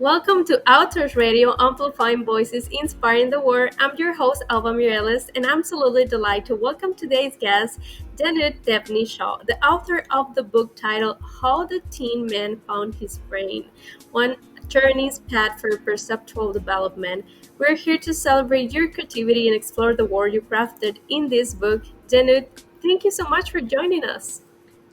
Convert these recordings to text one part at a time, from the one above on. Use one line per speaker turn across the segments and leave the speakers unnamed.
Welcome to Outdoors Radio, amplifying voices, inspiring the world. I'm your host, Alba Mireles, and I'm absolutely delighted to welcome today's guest, Danute Debney Shaw, the author of the book titled How the Teen Man Found His Brain, One Journey's Path for Perceptual Development. We're here to celebrate your creativity and explore the world you crafted in this book. Danute, thank you so much for joining us.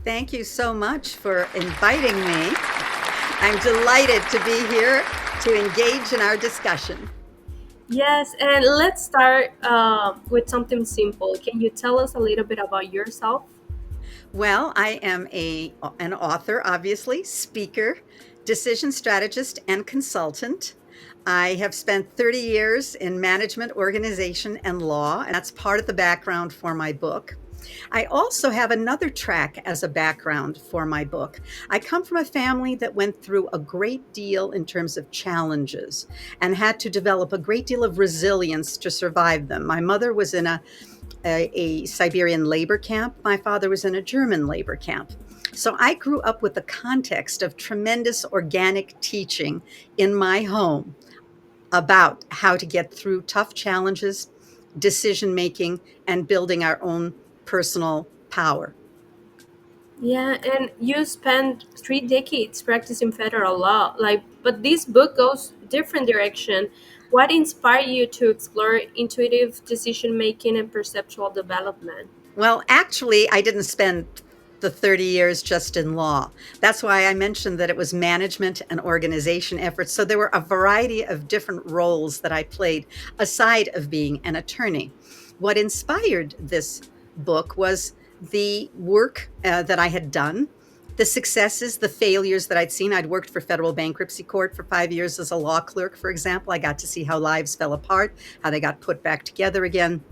Thank you so much for inviting me. I'm delighted to be here to engage in our discussion.
Yes, and let's start with something simple. Can you tell us a little bit about yourself?
Well, I am an author, obviously, speaker, decision strategist, and consultant. I have spent 30 years in management, organization, and law, and that's part of the background for my book. I also have another track as a background for my book. I come from a family that went through a great deal in terms of challenges and had to develop a great deal of resilience to survive them. My mother was in a Siberian labor camp. My father was in a German labor camp. So I grew up with the context of tremendous organic teaching in my home about how to get through tough challenges, decision making, and building our own personal power.
Yeah, and you spent 3 decades practicing federal law. But this book goes different direction. What inspired you to explore intuitive decision making and perceptual development?
Well, actually, I didn't spend the 30 years just in law. That's why I mentioned that it was management and organization efforts. So there were a variety of different roles that I played aside of being an attorney. What inspired this book was the work that I had done, the successes, the failures that I'd seen. I'd worked for federal bankruptcy court for 5 years as a law clerk, for example. I got to see how lives fell apart, how they got put back together again.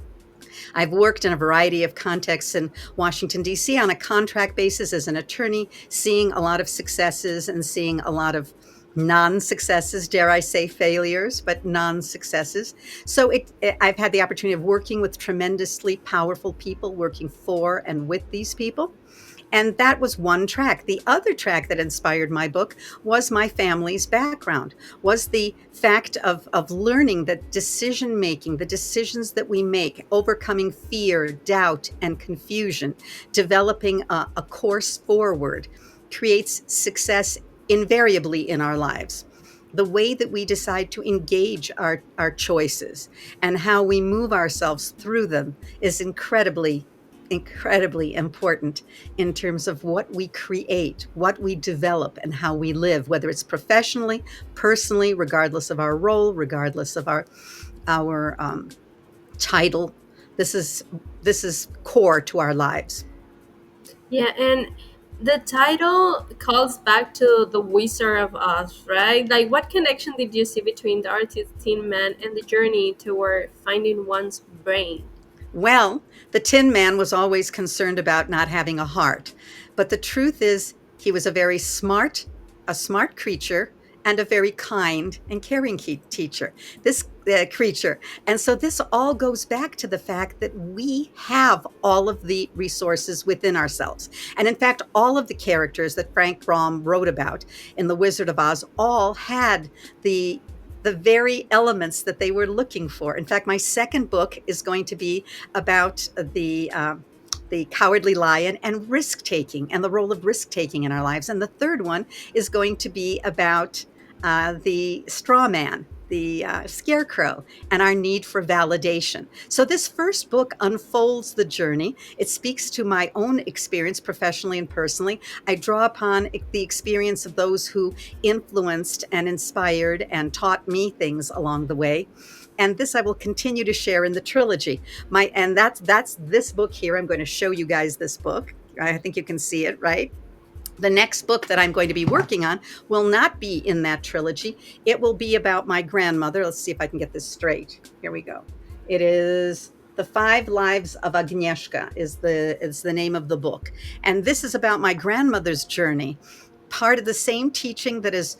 I've worked in a variety of contexts in Washington, D.C. on a contract basis as an attorney, seeing a lot of successes and seeing a lot of non-successes, dare I say failures, but non-successes. So I've had the opportunity of working with tremendously powerful people, working for and with these people. And that was one track. The other track that inspired my book was my family's background, was the fact of learning that decision making, the decisions that we make, overcoming fear, doubt, and confusion, developing a course forward, creates success invariably in our lives. The way that we decide to engage our choices and how we move ourselves through them is incredibly important in terms of what we create, what we develop, and how we live, whether it's professionally, personally, regardless of our role, regardless of our title. This is core to our lives.
Yeah, and the title calls back to The Wizard of Oz, right? Like, what connection did you see between the artist Tin Man and the journey toward finding one's brain?
Well, the Tin Man was always concerned about not having a heart. But the truth is, he was a smart creature, and a very kind and caring teacher, this creature. And so this all goes back to the fact that we have all of the resources within ourselves. And in fact, all of the characters that Frank Baum wrote about in The Wizard of Oz all had the very elements that they were looking for. In fact, my second book is going to be about the cowardly lion and risk taking and the role of risk taking in our lives. And the third one is going to be about the straw man, the scarecrow, and our need for validation. So this first book unfolds the journey. It speaks to my own experience professionally and personally. I draw upon the experience of those who influenced and inspired and taught me things along the way. And this I will continue to share in the trilogy. That's this book here. I'm going to show you guys this book. I think you can see it, right? The next book that I'm going to be working on will not be in that trilogy. It will be about my grandmother. Let's see if I can get this straight. Here we go. It is The Five Lives of Agnieszka is the name of the book. And this is about my grandmother's journey. Part of the same teaching that is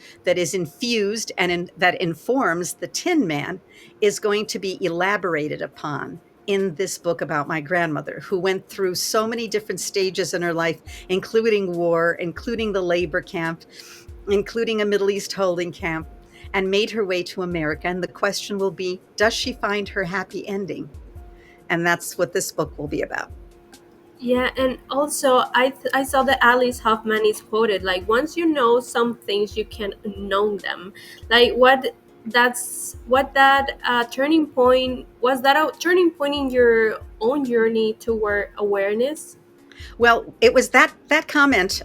infused that informs the Tin Man is going to be elaborated upon in this book about my grandmother, who went through so many different stages in her life, including war, including the labor camp, including a Middle East holding camp. and made her way to America. And the question will be, does she find her happy ending? And that's what this book will be about.
Yeah, and also I saw that Alice Hoffman is quoted like, once you know some things you can unknow them. Like what that turning point was, that a turning point in your own journey toward awareness?
Well, it was that comment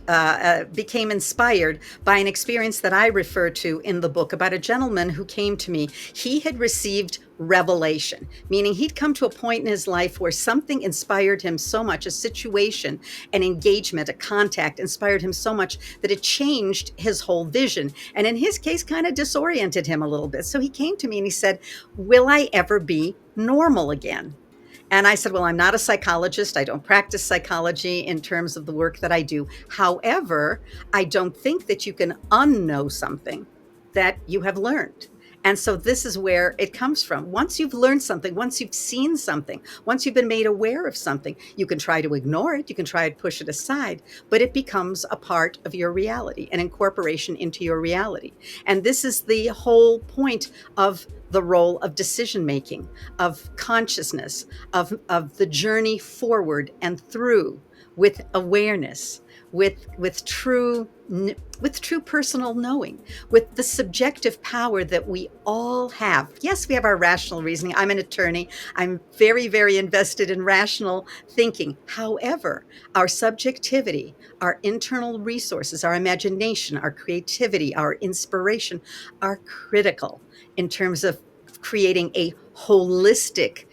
became inspired by an experience that I refer to in the book about a gentleman who came to me. He had received revelation, meaning he'd come to a point in his life where something inspired him so much, a situation, an engagement, a contact inspired him so much that it changed his whole vision. And in his case, kind of disoriented him a little bit. So he came to me and he said, will I ever be normal again? And I said, well, I'm not a psychologist. I don't practice psychology in terms of the work that I do. However, I don't think that you can unknow something that you have learned. And so this is where it comes from. Once you've learned something, once you've seen something, once you've been made aware of something, you can try to ignore it, you can try to push it aside, but it becomes a part of your reality, an incorporation into your reality. And this is the whole point of the role of decision making, of consciousness, of the journey forward and through with awareness, with true with true personal knowing, with the subjective power that we all have. Yes, we have our rational reasoning. I'm an attorney. I'm very, very invested in rational thinking. However, our subjectivity, our internal resources, our imagination, our creativity, our inspiration are critical in terms of creating a holistic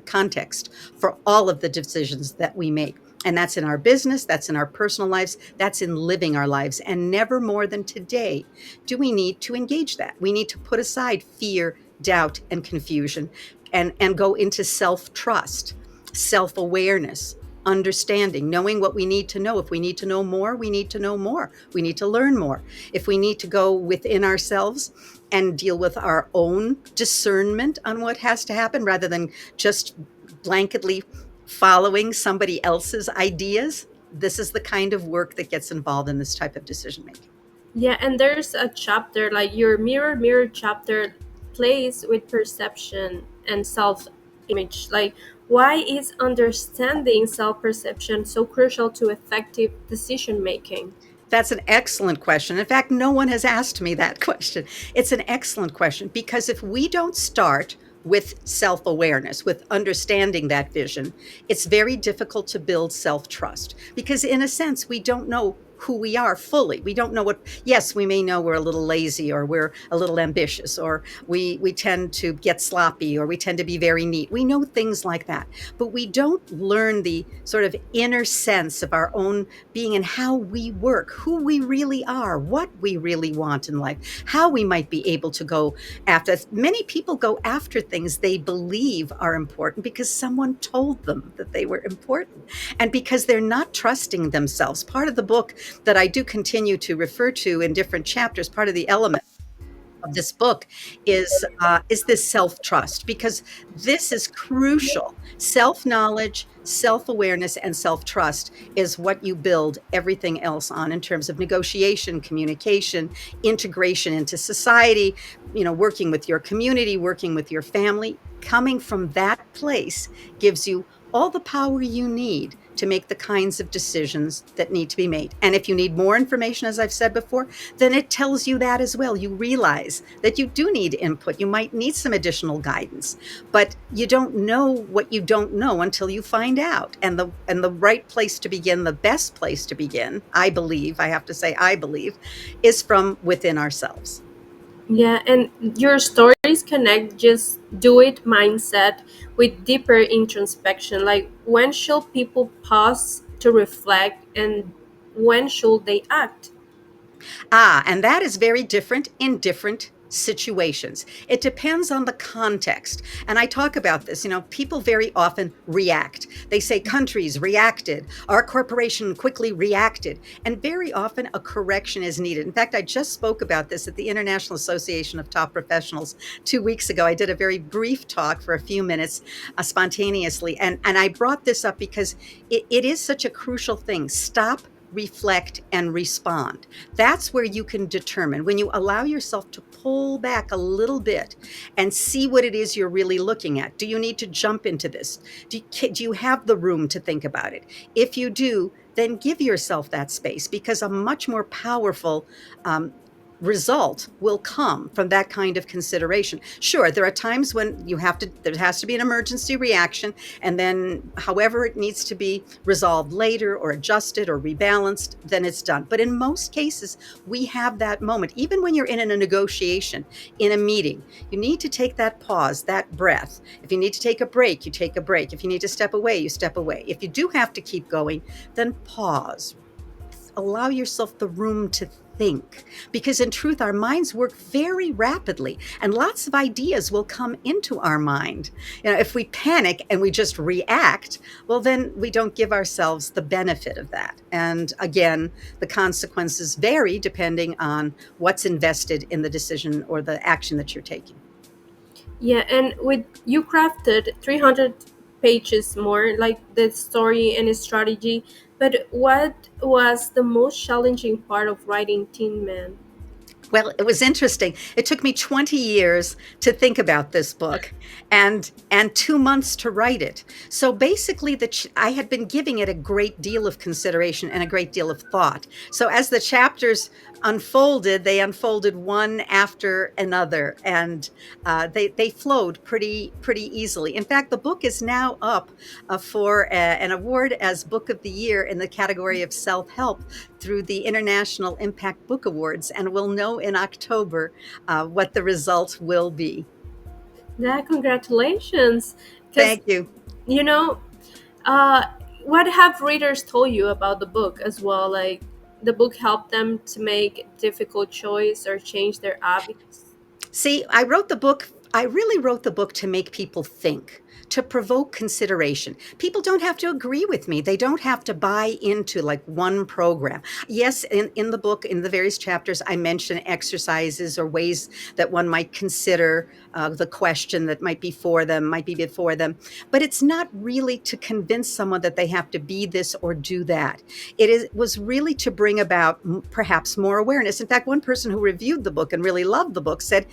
context for all of the decisions that we make. And that's in our business, that's in our personal lives, that's in living our lives. And never more than today do we need to engage that. We need to put aside fear, doubt, and confusion and go into self trust, self awareness, understanding, knowing what we need to know. If we need to know more, we need to know more. We need to learn more. If we need to go within ourselves and deal with our own discernment on what has to happen rather than just blanketly following somebody else's ideas, this is the kind of work that gets involved in this type of decision making.
Yeah, and there's a chapter like your mirror chapter plays with perception and self image. Like, why is understanding self perception so crucial to effective decision making?
That's an excellent question. In fact, no one has asked me that question. It's an excellent question because if we don't start with self awareness, with understanding that vision, it's very difficult to build self trust because, in a sense, we don't know who we are fully. We don't know what, yes, we may know we're a little lazy or we're a little ambitious or we tend to get sloppy or we tend to be very neat. We know things like that, but we don't learn the sort of inner sense of our own being and how we work, who we really are, what we really want in life, how we might be able to go after. Many people go after things they believe are important because someone told them that they were important and because they're not trusting themselves. Part of the book that I do continue to refer to in different chapters, part of the element of this book is this self trust because this is crucial. Self knowledge, self awareness, and self trust is what you build everything else on in terms of negotiation, communication, integration into society. Working with your community, working with your family. Coming from that place gives you all the power you need to make the kinds of decisions that need to be made. And if you need more information, as I've said before, then it tells you that as well. You realize that you do need input. You might need some additional guidance, but you don't know what you don't know until you find out. And the right place to begin, the best place to begin, I believe, I have to say, I believe, is from within ourselves.
Yeah, and your stories connect just do it mindset with deeper introspection. Like, when should people pause to reflect and when should they act?
And that is very different in different situations. It depends on the context. And I talk about this. People very often react. They say countries reacted, our corporation quickly reacted. And very often a correction is needed. In fact, I just spoke about this at the International Association of Top Professionals 2 weeks ago. I did a very brief talk for a few minutes spontaneously. And I brought this up because it is such a crucial thing. Stop, reflect, and respond. That's where you can determine when you allow yourself to pull back a little bit and see what it is you're really looking at. Do you need to jump into this? Do you have the room to think about it? If you do, then give yourself that space, because a much more powerful result will come from that kind of consideration. Sure, there are times when there has to be an emergency reaction, and then however it needs to be resolved later or adjusted or rebalanced, then it's done. But in most cases, we have that moment. Even when you're in a negotiation, in a meeting, you need to take that pause, that breath. If you need to take a break, you take a break. If you need to step away, you step away. If you do have to keep going, then pause. Allow yourself the room to think, because in truth our minds work very rapidly and lots of ideas will come into our mind. If we panic and we just react, well, then we don't give ourselves the benefit of that. And again, the consequences vary depending on what's invested in the decision or the action that you're taking.
Yeah, and with you crafted 300 pages more, like the story and strategy. But what was the most challenging part of writing Teen Man?
Well, it was interesting. It took me 20 years to think about this book, and 2 months to write it. So basically I had been giving it a great deal of consideration and a great deal of thought. So as the chapters unfolded, they unfolded one after another, and they flowed pretty easily. In fact, the book is now up for an award as Book of the Year in the category of self-help through the International Impact Book Awards, and we'll know in October what the results will be.
Yeah, congratulations. Because,
Thank you.
you know, uh, what have readers told you about the book as well? Like, the book helped them to make difficult choice or change their habits?
See, I really wrote the book to make people think, to provoke consideration. People don't have to agree with me. They don't have to buy into like one program. Yes, in the book, in the various chapters, I mention exercises or ways that one might consider the question that might be before them. But it's not really to convince someone that they have to be this or do that. Was really to bring about perhaps more awareness. In fact, one person who reviewed the book and really loved the book said,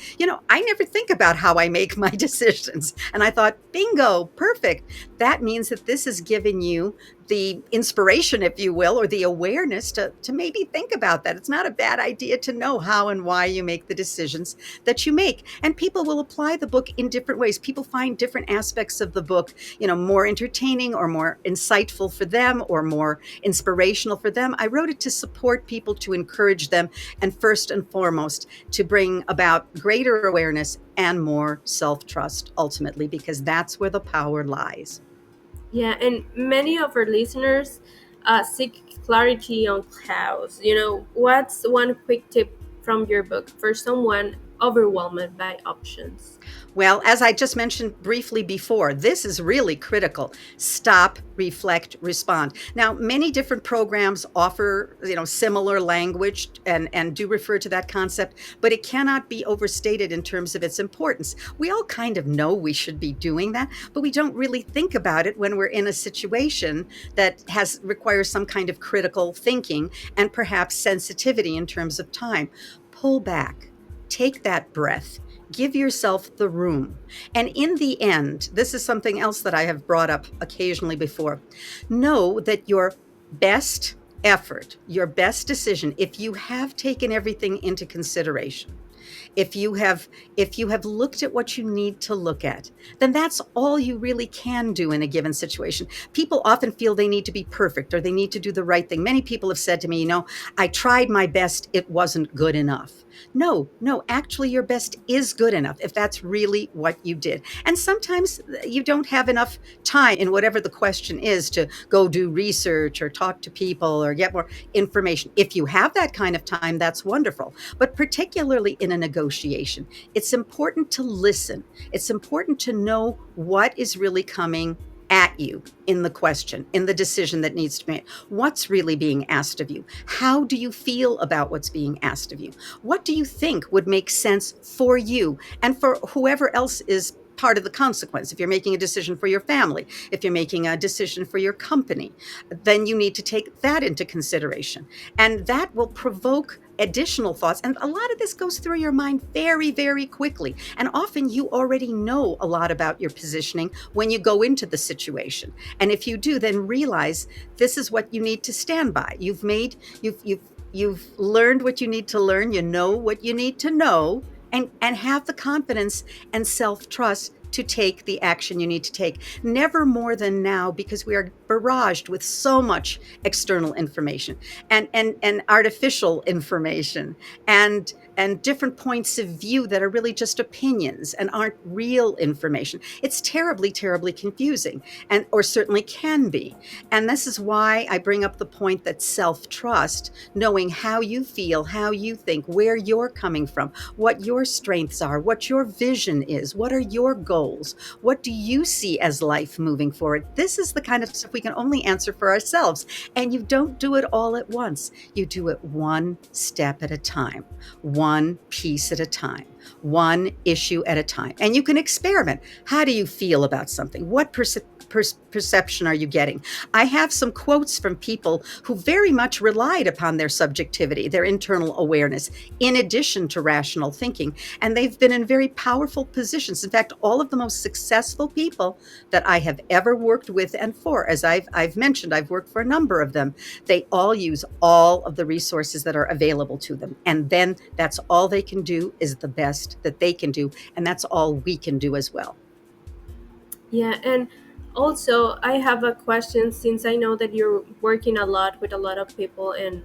I never think about how I make my decisions. And I thought, bingo, perfect. That means that this is giving you the inspiration, if you will, or the awareness to maybe think about that. It's not a bad idea to know how and why you make the decisions that you make. And people will apply the book in different ways. People find different aspects of the book, more entertaining or more insightful for them or more inspirational for them. I wrote it to support people, to encourage them, and first and foremost, to bring about greater awareness and more self-trust ultimately, because that's where the power lies.
Yeah, and many of our listeners seek clarity on clouds. What's one quick tip from your book for someone overwhelmed by options?
Well, as I just mentioned briefly before, this is really critical. Stop, reflect, respond. Now, many different programs offer, similar language and do refer to that concept, but it cannot be overstated in terms of its importance. We all kind of know we should be doing that, but we don't really think about it when we're in a situation that requires some kind of critical thinking and perhaps sensitivity in terms of time. Pull back, take that breath, give yourself the room. And in the end, this is something else that I have brought up occasionally before. Know that your best effort, your best decision, if you have taken everything into consideration, if you have looked at what you need to look at, then that's all you really can do in a given situation. People often feel they need to be perfect or they need to do the right thing. Many people have said to me, I tried my best, it wasn't good enough. No, actually your best is good enough if that's really what you did. And sometimes you don't have enough time in whatever the question is to go do research or talk to people or get more information. If you have that kind of time, that's wonderful. But particularly in a negotiation, it's important to listen. It's important to know what is really coming at you in the question, in the decision that needs to be made. What's really being asked of you? How do you feel about what's being asked of you? What do you think would make sense for you and for whoever else is part of the consequence. If you're making a decision for your family, if you're making a decision for your company, then you need to take that into consideration. And that will provoke additional thoughts. And a lot of this goes through your mind very, very quickly. And often you already know a lot about your positioning when you go into the situation. And if you do, then realize this is what you need to stand by. You've learned what you need to learn, you know what you need to know, and have the confidence and self-trust to take the action you need to take. Never more than now, because we are barraged with so much external information and artificial information and different points of view that are really just opinions and aren't real information. It's terribly, terribly confusing, and or certainly can be. And this is why I bring up the point that self-trust, knowing how you feel, how you think, where you're coming from, what your strengths are, what your vision is, what are your goals, what do you see as life moving forward. This is the kind of stuff we can only answer for ourselves. And you don't do it all at once. You do it one step at a time, one piece at a time, one issue at a time. And you can experiment. How do you feel about something? What perception are you getting? I have some quotes from people who very much relied upon their subjectivity, their internal awareness, in addition to rational thinking. And they've been in very powerful positions. In fact, all of the most successful people that I have ever worked with and for, as I've mentioned, I've worked for a number of them, they all use all of the resources that are available to them. And then that's all they can do is the best that they can do. And that's all we can do as well.
Yeah, and also I have a question, since I know that you're working a lot with a lot of people, and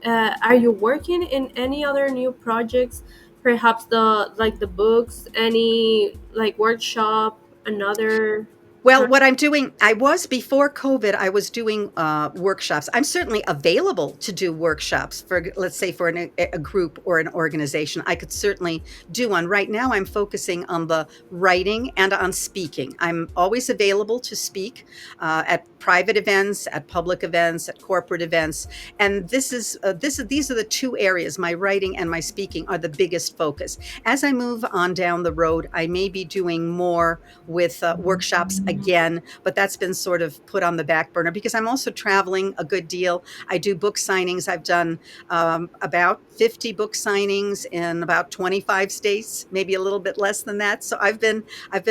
are you working in any other new projects? Perhaps the books, any like workshop, another
Well,
kind.
what I'm doing, I was before COVID, I was doing workshops. I'm certainly available to do workshops for, let's say, for a group or an organization. I could certainly do one. Right now, I'm focusing on the writing and on speaking. I'm always available to speak at private events, at public events, at corporate events. And these are the two areas. My writing and my speaking are the biggest focus. As I move on down the road, I may be doing more with workshops again, but that's been sort of put on the back burner because I'm also traveling a good deal. I do book signings. I've done about 50 book signings in about 25 states, maybe a little bit less than that. So I've been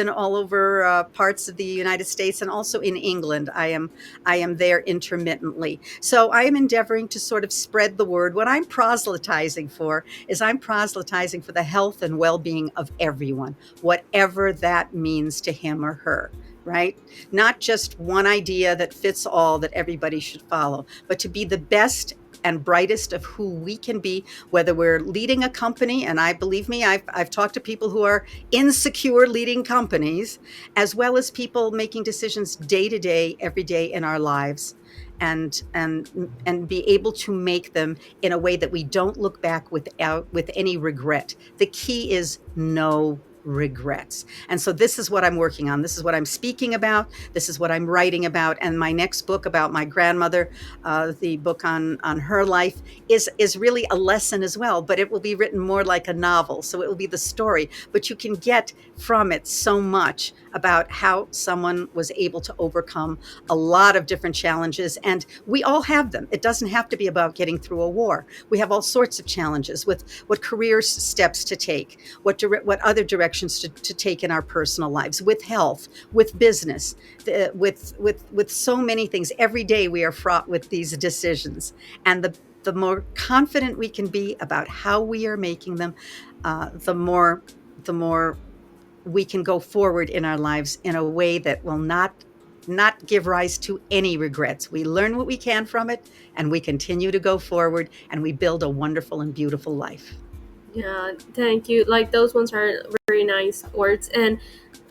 all over parts of the United States and also in England. I am there intermittently. So I am endeavoring to sort of spread the word. What I'm proselytizing for is I'm proselytizing for the health and well-being of everyone, whatever that means to him or her, right? Not just one idea that fits all that everybody should follow, but to be the best and brightest of who we can be, whether we're leading a company. And I believe me, I've talked to people who are insecure leading companies, as well as people making decisions day to day, every day in our lives, and be able to make them in a way that we don't look back with any regret. The key is no regrets. And so this is what I'm working on. This is what I'm speaking about. This is what I'm writing about. And my next book about my grandmother, the book on her life, is really a lesson as well, but it will be written more like a novel. So it will be the story, but you can get from it so much about how someone was able to overcome a lot of different challenges. And we all have them. It doesn't have to be about getting through a war. We have all sorts of challenges with what career steps to take, what other directions to take in our personal lives, with health, with business, with so many things. Every day we are fraught with these decisions, and the more confident we can be about how we are making them, the more we can go forward in our lives in a way that will not give rise to any regrets. We learn what we can from it, and we continue to go forward, and we build a wonderful and beautiful life.
Yeah, thank you. Like those ones are very nice words. And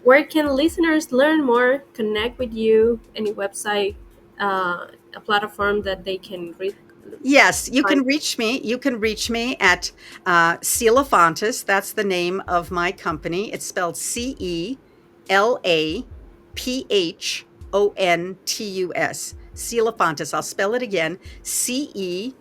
where can listeners learn more, connect with you? Any website, a platform that they can read?
Yes, you
Find.
can reach me. You can reach me at Celafontis. That's the name of my company. It's spelled Celaphontus. Celafontis. I'll spell it again. Celaphontus.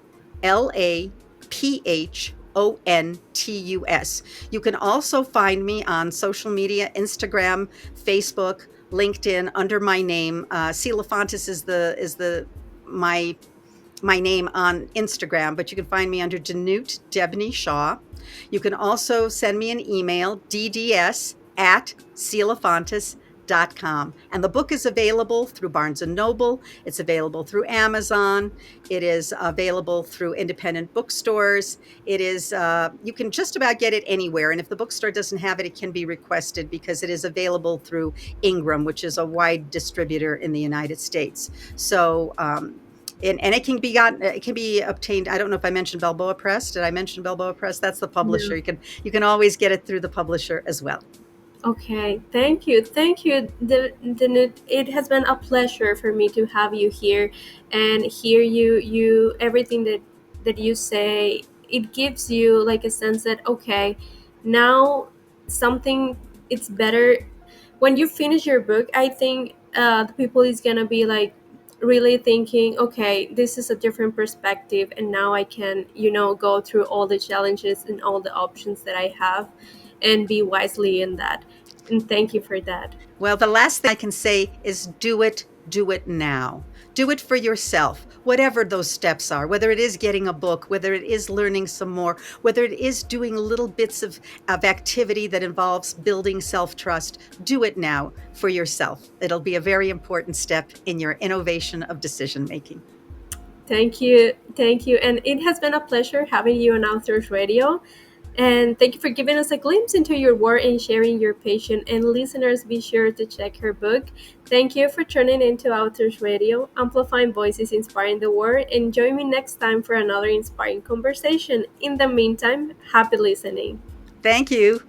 Ontus. You can also find me on social media, Instagram, Facebook, LinkedIn, under my name. Celefantis is the my name on Instagram, but you can find me under Danute Debney Shaw. You can also send me an email, dds@celefantis.com. And the book is available through Barnes and Noble. It's available through Amazon. It is available through independent bookstores. It is, you can just about get it anywhere. And if the bookstore doesn't have it, it can be requested because it is available through Ingram, which is a wide distributor in the United States. So, and it can be obtained. I don't know if I mentioned Balboa Press. Did I mention Balboa Press? That's the publisher.
No.
You can always get it through the publisher as well.
Okay, thank you, It has been a pleasure for me to have you here and hear you everything that you say. It gives you like a sense that okay, now something it's better when you finish your book. I think the people is gonna be like really thinking, okay, this is a different perspective, and now I can go through all the challenges and all the options that I have, and be wisely in that. And thank you for that.
Well, the last thing I can say is do it now. Do it for yourself, whatever those steps are, whether it is getting a book, whether it is learning some more, whether it is doing little bits of activity that involves building self trust. Do it now for yourself. It'll be a very important step in your innovation of decision making.
Thank you, and it has been a pleasure having you on Authors Radio. And thank you for giving us a glimpse into your work and sharing your passion. And listeners, be sure to check her book. Thank you for tuning into Authors Radio, amplifying voices inspiring the world. And join me next time for another inspiring conversation. In the meantime, happy listening.
Thank you.